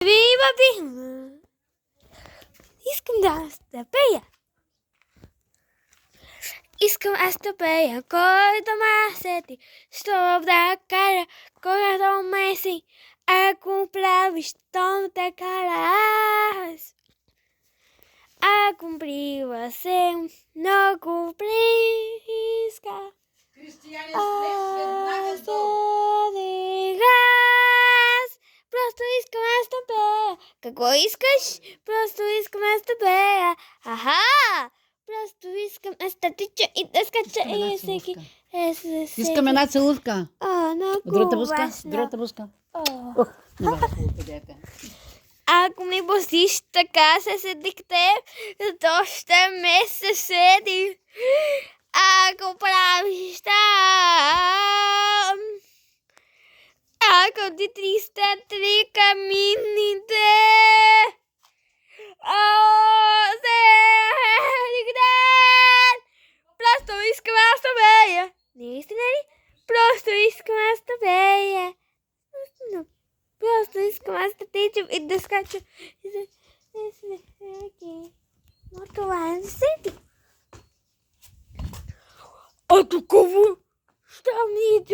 Viva Bima! Искам да аз да пея. Искам аз да пея, кой дома седи, що да кара, когато меси, ако правиш, то те кара аз. Ако прила се много близка, аз просто искам аз да пея. Какво искаш? Просто искам аз да пея. Аха! Просто искам аз да тича и да скача и всеки... Искам една целувка. Много Другата буска? важно. Другата буска. Няма да целувка, дете. Ако ми пустиш така се седих теб, то ще ме се седи. Ако правиш там, ако ти 303 камините, просто искам аз да пея. Наистина ли? Просто искам аз да пея. Просто искам аз да тичам и да скачам. Но това е седи. А такова ще ми